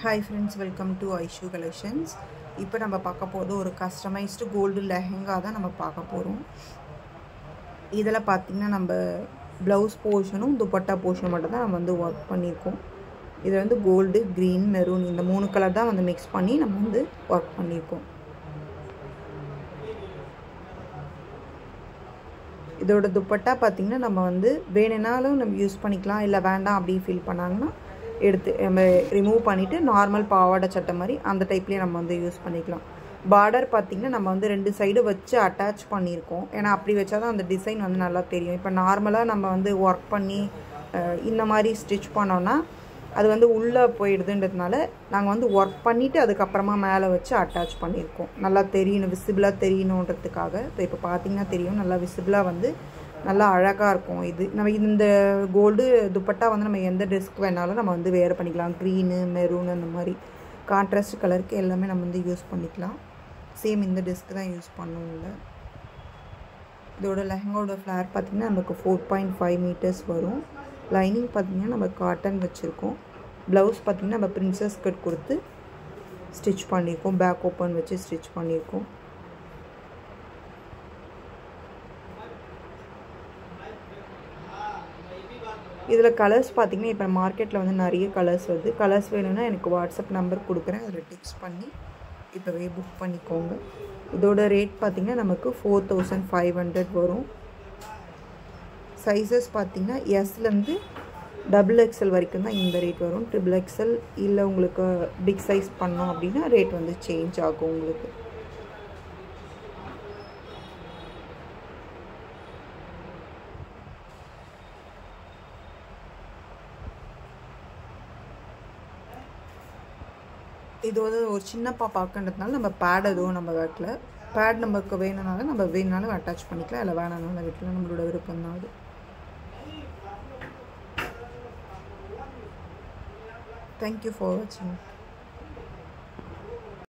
Hi friends, welcome to Aishu Collections. இப்போ நம்ம பார்க்க போறது ஒரு கஸ்டமைஸ்டு கோல்டு லெஹெங்கா தான் நம்ம பார்க்க போறோம். இதெல்லாம் பாத்தீங்கன்னா நம்ம ப்ளவுஸ் போர்ஷனும் துப்பட்டா போர்ஷன் மட்டும் தான் நம்ம வந்து வர்க் பண்ணிருக்கோம். இது வந்து கோல்டு, green, maroon இந்த மூணு கலர் தான் வந்து mix பண்ணி நம்ம வந்து வர்க் பண்ணிருக்கோம். இதோட துப்பட்டா பாத்தீங்கன்னா நம்ம வந்து வேணும்னாலும் நம்ம யூஸ் பண்ணிக்கலாம், இல்ல வேண்டாம் அப்படி ஃபீல் பண்ணாங்கன்னா எடுத்து நம்ம ரிமூவ் பண்ணிட்டு நார்மல் பாவாடை சட்டை மாதிரி அந்த டைப்லயே நம்ம வந்து யூஸ் பண்ணிக்கலாம். பார்டர் பாத்தீங்கன்னா நம்ம வந்து ரெண்டு சைடு வச்சு அட்டாச் பண்ணிருக்கோம். ஏனா அப்படி வெச்சாதான் அந்த டிசைன் வந்து நல்லா தெரியும். இப்போ நார்மலா நம்ம வந்து வர்க் பண்ணி இந்த மாதிரி ஸ்டிட்ச் பண்ணோம்னா அது வந்து உள்ள போயிடுதுன்றதுனால நாங்க வந்து வர்க் பண்ணிட்டு அதுக்கு அப்புறமா மேலே வச்சு அட்டாச் பண்ணிருக்கோம். நல்லா தெரியணும், விசிபிளா தெரியணும்ன்றதுக்காக. இப்போ பாத்தீங்கன்னா தெரியும், நல்லா விசிபிளா வந்து நல்லா அழகா இருக்கும். இது நம்ம இந்த கோல்டு துப்பட்டா வந்து நம்ம எந்த ட்ரெஸ்க்கு வேணாலும் நம்ம வந்து வேர் பண்ணிக்கலாம். green, maroon அந்த மாதிரி கான்ட்ராஸ்ட் கலருக்கு எல்லாமே நம்ம வந்து யூஸ் பண்ணிக்கலாம். சேம் இந்த ட்ரெஸ்க்கு தான் யூஸ் பண்ணுவோம்ல. இதோட லெஹங்காவோட ஃப்ளேர் பாத்தீங்கன்னா நமக்கு 4.5 மீட்டர்ஸ் வரும். லைனிங் பாத்தீங்கன்னா நம்ம காட்டன் வச்சிருக்கோம். ப்ளவுஸ் பாத்தீங்கன்னா நம்ம பிரின்சஸ் கட் கொடுத்து ஸ்டிட்ச் பண்ணிருக்கோம். பேக் ஓபன் வச்சு ஸ்டிட்ச் பண்ணிருக்கோம். இதுல கலர்ஸ் பாத்தீங்கன்னா இப்போ மார்க்கெட்ல வந்து நிறைய கலர்ஸ் வருது. கலர்ஸ் வேணும்னா எனக்கு வாட்ஸ்அப் நம்பர் கொடுக்குறேன், அதில் டெக்ஸ்ட் பண்ணி இப்போவே புக் பண்ணிக்கோங்க. இதோட ரேட் பாத்தீங்கன்னா நமக்கு 4500 வரும். சைஸஸ் பாத்தீங்கன்னா எஸ்லேருந்து XXL வரைக்கும் தான் இந்த ரேட் வரும். XXL இல்லை உங்களுக்கு பிக் சைஸ் பண்ணோம் அப்படின்னா ரேட் வந்து சேஞ்ச் ஆகும் உங்களுக்கு. இது வந்து ஒரு சின்ன பாப்பாக்குன்றதுனால நம்ம பேட் எதுவும் நம்ம வைக்கல. பேட் நமக்கு வேணும்னாலும் நம்ம வேணும்னாலும் அட்டாச் பண்ணிக்கலாம், இல்லை வேணாலும் வைக்கலாம், நம்மளோட விருப்பம் தான் அது. Thank you for watching.